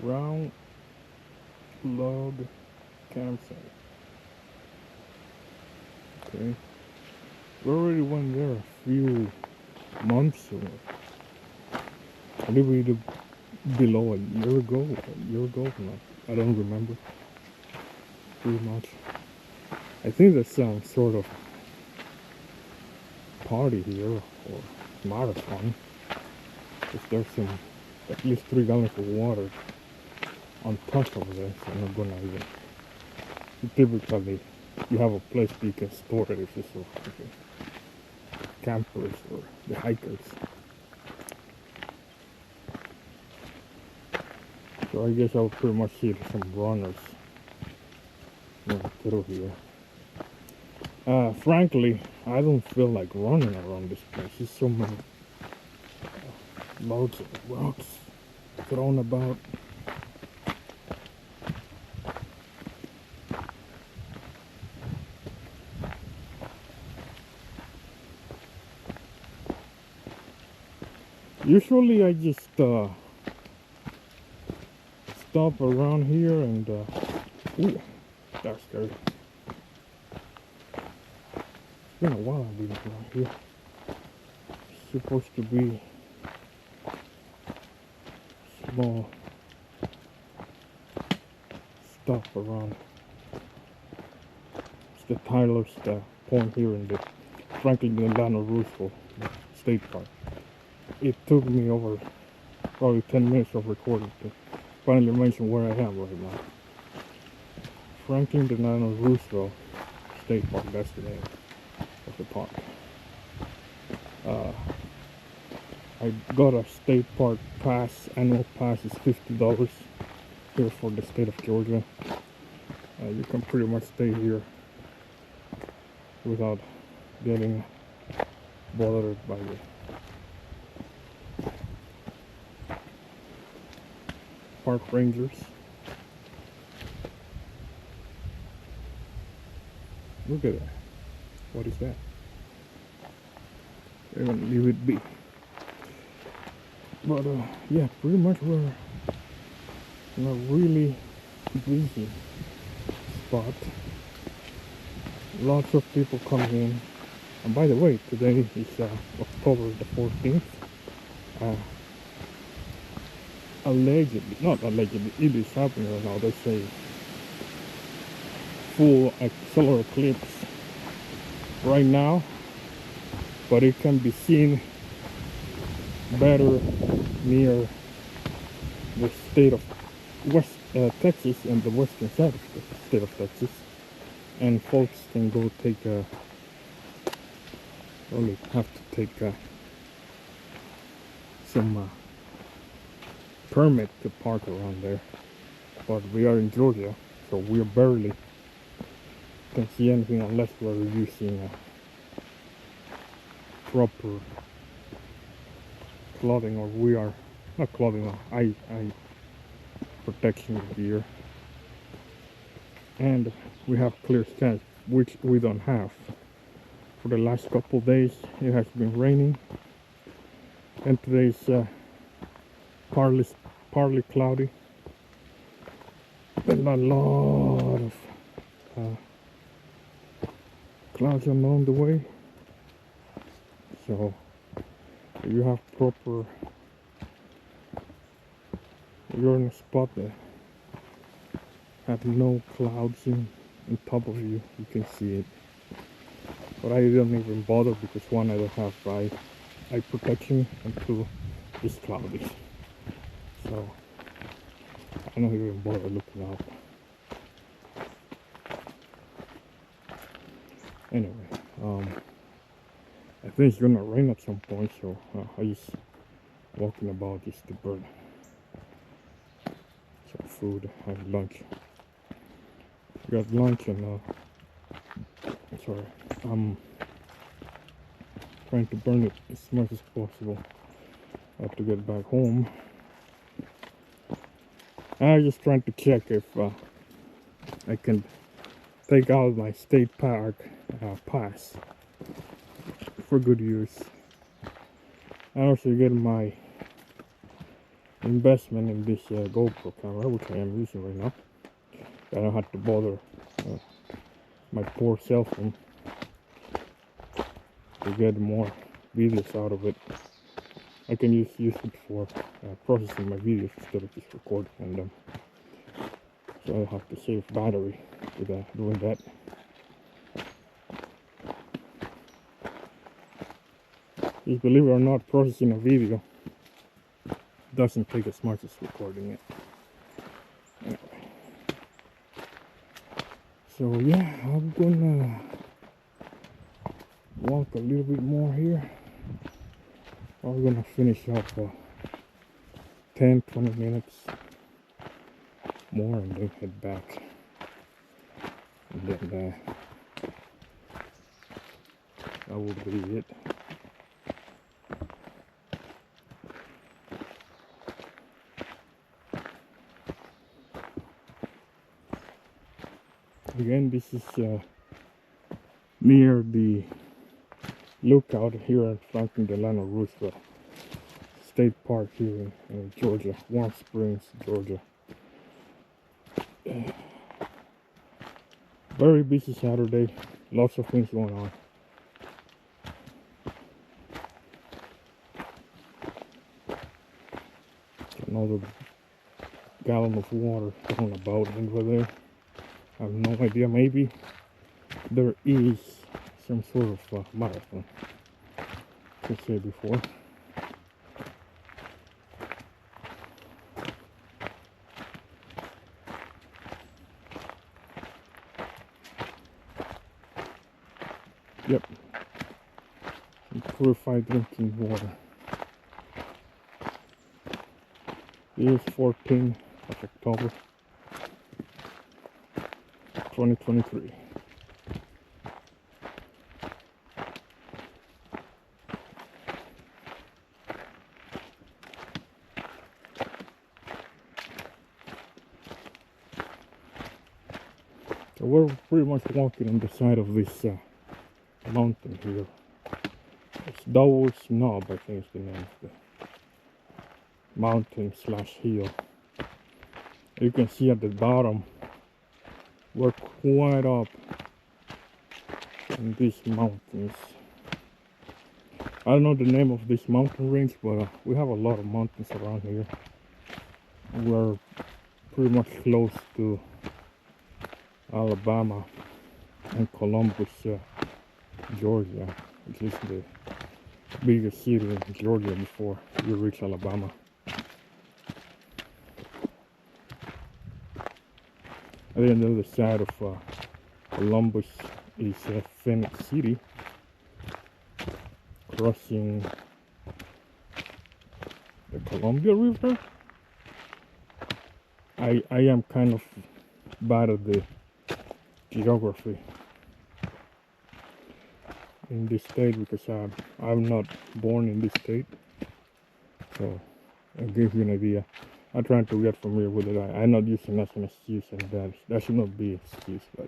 Round log campsite. Okay. We already went there a few months ago. I think we did below a year ago. No, I don't remember. Pretty much. I think there's some sort of party here or marathon. If there's some at least 3 gallons of water on top of this, I'm not gonna even. Typically, you have a place you can store it if it's for campers or the hikers. So I guess I'll pretty much see some runners through here. Frankly, I don't feel like running around this place. There's so many loads of rocks thrown about. Usually I just stop around here and ooh, that's scary. It's been a while I've been around here. It's supposed to be small stuff around. It's the Tyler's point here in the Franklin Delano Roosevelt State Park. It took me over probably 10 minutes of recording to finally mention where I am right now. Franklin Delano Roosevelt State Park, that's the name of the park. I got a state park pass. Annual pass is $50 here for the state of Georgia. You can pretty much stay here without getting bothered by the park rangers. Look at that. What is that? They're gonna leave it be. But yeah, pretty much we're in a really busy spot. Lots of people come in. And by the way, today is October the 14th. Allegedly, not allegedly, it is happening right now. They say full solar eclipse right now, but it can be seen better near the state of West Texas and the western side of the state of Texas, and folks can go take only have to take some permit to park around there. But we are in Georgia, so we barely can see anything unless we're using proper clothing, or we are not clothing, eye protection gear, and we have clear skies, which we don't have. For the last couple of days it has been raining, and today's partly cloudy, and a lot of clouds along the way. So if you have proper, you're in a spot that have no clouds on top of you, you can see it. But I don't even bother because one, I don't have eye protection, and two, it's cloudy. So I don't even bother looking up. Anyway, I think it's gonna rain at some point, so I just walking about just to burn some food, have lunch. We got lunch, and sorry, I'm trying to burn it as much as possible. I have to get back home. I'm just trying to check if I can take out my state park pass for good use. I also get my investment in this GoPro camera, which I am using right now. I don't have to bother my poor cell phone to get more videos out of it. I can use it for processing my videos instead of just recording them. So I have to save battery with doing that. If believe it or not, processing a video doesn't take as much as recording it. Anyway. So yeah, I'm gonna walk a little bit more here. I'm gonna finish up 10-20 minutes more and then head back. And then that will be it. Again, this is near the lookout here at Franklin Delano Roosevelt State Park here in Georgia, Warm Springs, Georgia. Very busy Saturday, lots of things going on. Another gallon of water thrown about over there. I have no idea, maybe there is some sort of marathon, as I said before. Yep, some purified drinking water. It is 14th of October 2023. So we're pretty much walking on the side of this mountain here. It's Dowell Knob, I think is the name of the mountain / hill. You can see at the bottom we're quite up in these mountains. I don't know the name of this mountain range, but we have a lot of mountains around here. We're pretty much close to Alabama and Columbus, Georgia, which is the biggest city in Georgia before you reach Alabama. And then the other side of Columbus is Phoenix City, crossing the Columbia River. I am kind of bad at the geography in this state because I'm not born in this state. So I'll give you an idea. I'm trying to get familiar with it. I'm not using that as an excuse, and that should not be an excuse. But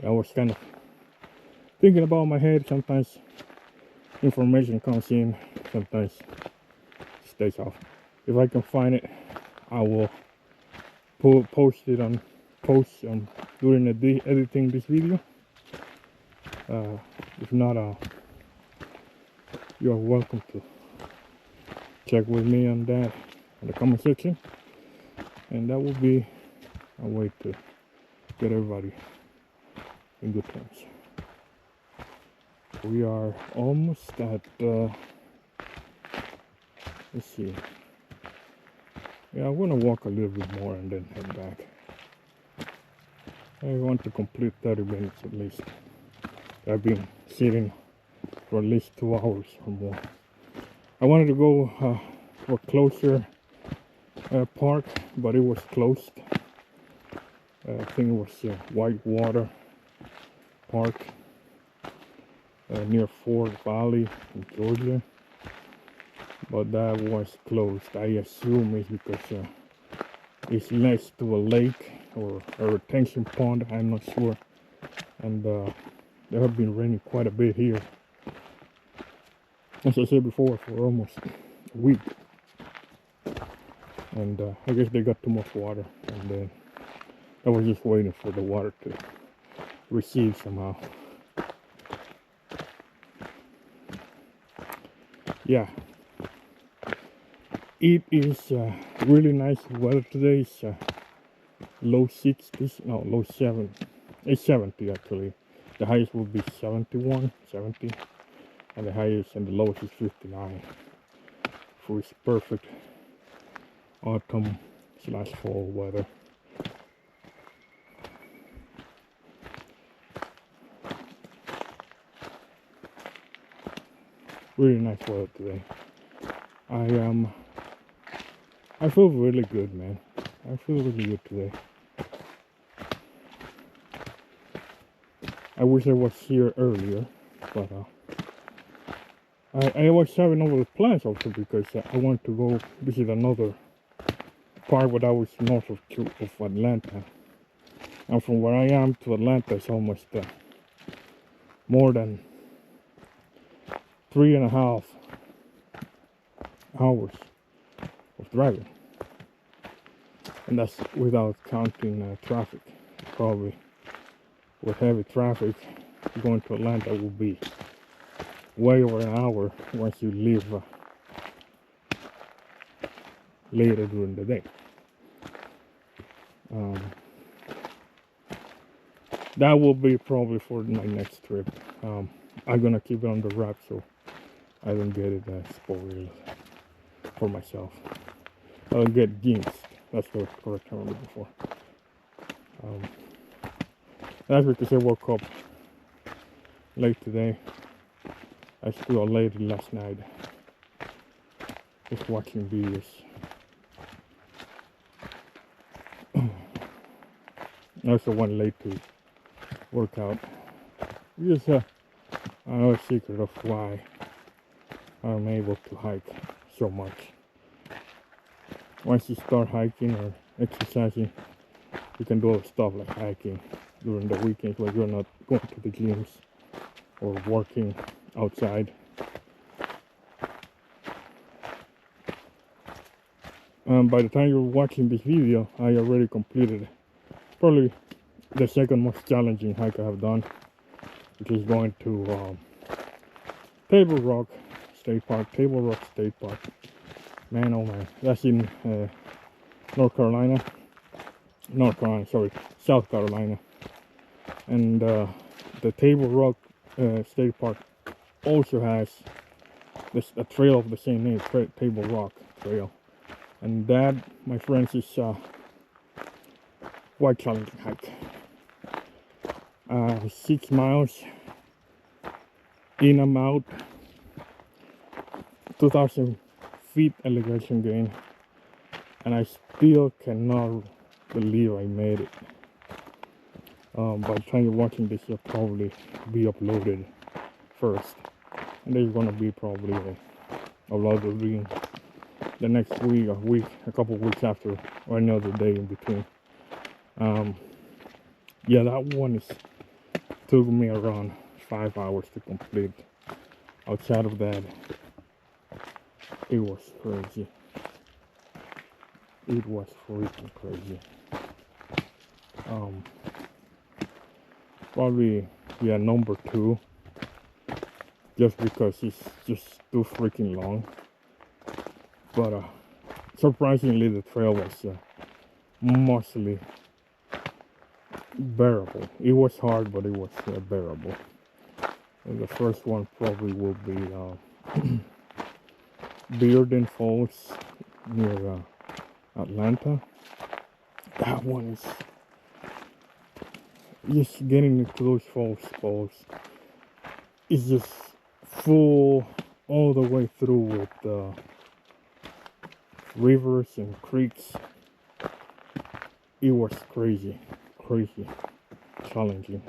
I was kind of thinking about my head. Sometimes information comes in, sometimes stays off. If I can find it, I will post on during editing this video. If not, you are welcome to check with me on that in the comment section, and that will be a way to get everybody in good terms. We are almost at let's see. Yeah, I'm gonna walk a little bit more and then head back. I want to complete 30 minutes at least. I've been sitting for at least 2 hours or more. I wanted to go for closer park, but it was closed. I think it was Whitewater Park near Fort Valley in Georgia, but that was closed. I assume it's because it's next to a lake or a retention pond. I'm not sure, and there have been raining quite a bit here, as I said before, for almost a week. and I guess they got too much water, and then I was just waiting for the water to recede somehow. Yeah, it is really nice weather today. It's low 60s, no, low 7, it's 70 actually. The highest will be 71, 70, and the highest and the lowest is 59. So it's perfect autumn / fall weather. Really nice weather today. I feel really good, man. I feel really good today. I wish I was here earlier, but I was having other plans also because I want to go visit another part that was north of Atlanta. And from where I am to Atlanta is almost more than 3.5 hours of driving. And that's without counting traffic. Probably with heavy traffic going to Atlanta will be way over an hour once you leave later during the day. That will be probably for my next trip. I'm gonna keep it on the wrap so I don't get it spoiled for myself. I don't get jinxed. That's the correct term I'm looking for. That's because I woke up late today. I stayed up late last night just watching videos. I also went late to work out. Because another secret of why I'm able to hike so much. Once you start hiking or exercising, you can do other stuff like hiking during the weekends when you're not going to the gyms or working outside. By the time you're watching this video, I already completed probably the second most challenging hike I have done, which is going to Table Rock State Park. Man, oh man, that's in South Carolina, and the Table Rock State Park also has a trail of the same name, Table Rock Trail, and that, my friends, is quite challenging hike. 6 miles in and out, 2,000 feet elevation gain, and I still cannot believe I made it. By the time you're watching this, it'll probably be uploaded first, and there's gonna be probably a lot of reading the next week, a couple of weeks after, or another day in between. Yeah, that one took me around 5 hours to complete. Outside of that, it was crazy. It was freaking crazy. Probably, yeah, number 2, just because it's just too freaking long. But surprisingly, the trail was mostly bearable. It was hard, but it was bearable. And the first one probably will be Bearden Falls near Atlanta. That one is just getting into those falls. It's just full all the way through with rivers and creeks. It was crazy challenging.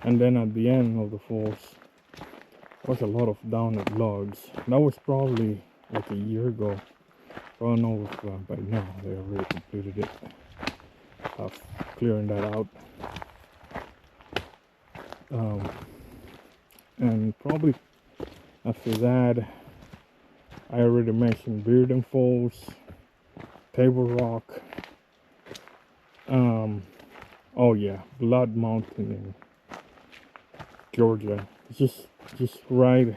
And then at the end of the falls was a lot of downed logs. That was probably like a year ago. I don't know if by now they already completed it of clearing that out. And probably after that, I already mentioned Bearden Falls, Table Rock. Oh yeah, Blood Mountain in Georgia. It's just right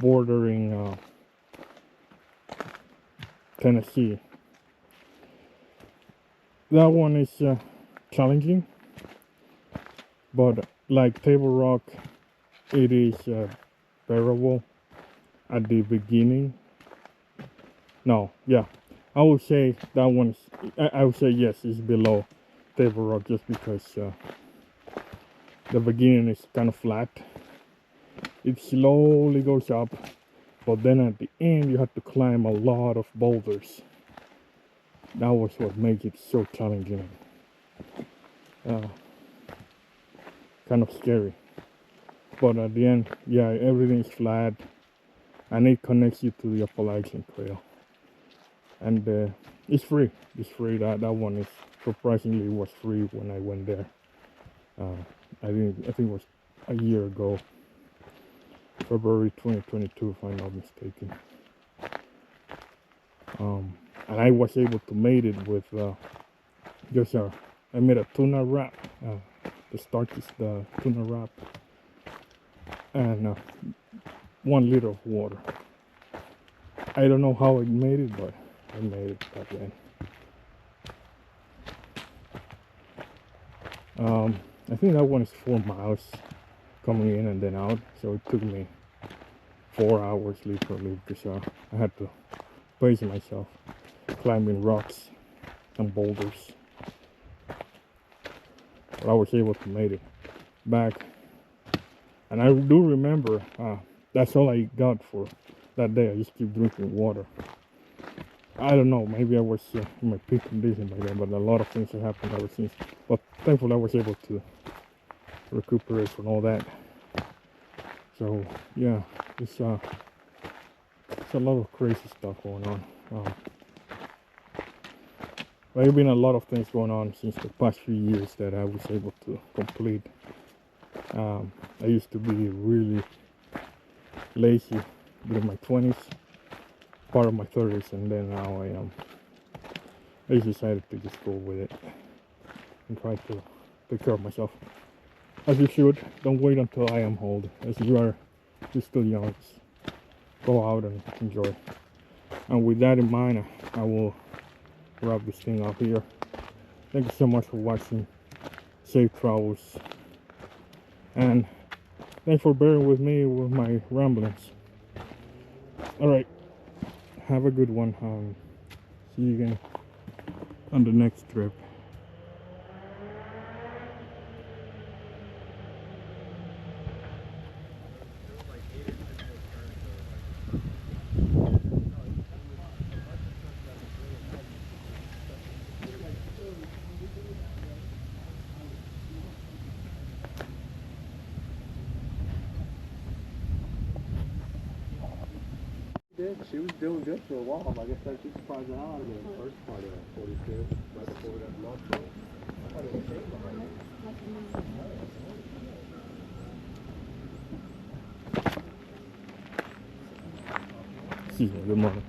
bordering Tennessee. That one is challenging, but like Table Rock, it is bearable at the beginning. No, yeah, I would say that one is. I would say yes, it's below Table Rock just because the beginning is kind of flat. It slowly goes up, but then at the end you have to climb a lot of boulders. That was what made it so challenging. Kind of scary. But at the end, yeah, everything's flat, and it connects you to the Appalachian Trail. And it's free. It's free. That one is surprisingly was free when I went there. I think it was a year ago, February 2022, if I'm not mistaken. And I was able to make it with just I made a tuna wrap. The start is the tuna wrap and 1 liter of water. I don't know how I made it, but I made it back then. I think that one is 4 miles coming in and then out, so it took me 4 hours literally because I had to pace myself climbing rocks and boulders. But I was able to make it back, and I do remember that's all I got for that day. I just keep drinking water. I don't know, maybe I was in my peak condition by then, but a lot of things have happened ever since. But thankfully I was able to recuperate from all that. So yeah, it's a lot of crazy stuff going on. There have been a lot of things going on since the past few years that I was able to complete. I used to be really lazy during my 20s, part of my 30s, and then now I just decided to just go with it and try to take care of myself. As you should. Don't wait until I am old. As you're still young, just go out and enjoy. And with that in mind, I will wrap this thing up here. Thank you so much for watching. Safe travels, and thanks for bearing with me with my ramblings. Alright, have a good one. See you again on the next trip. She was doing good for a while. Like I said, she surprised the hell out of me in the first part of 42, right before we got blood flow. I thought it was safe on it. See you. Good morning.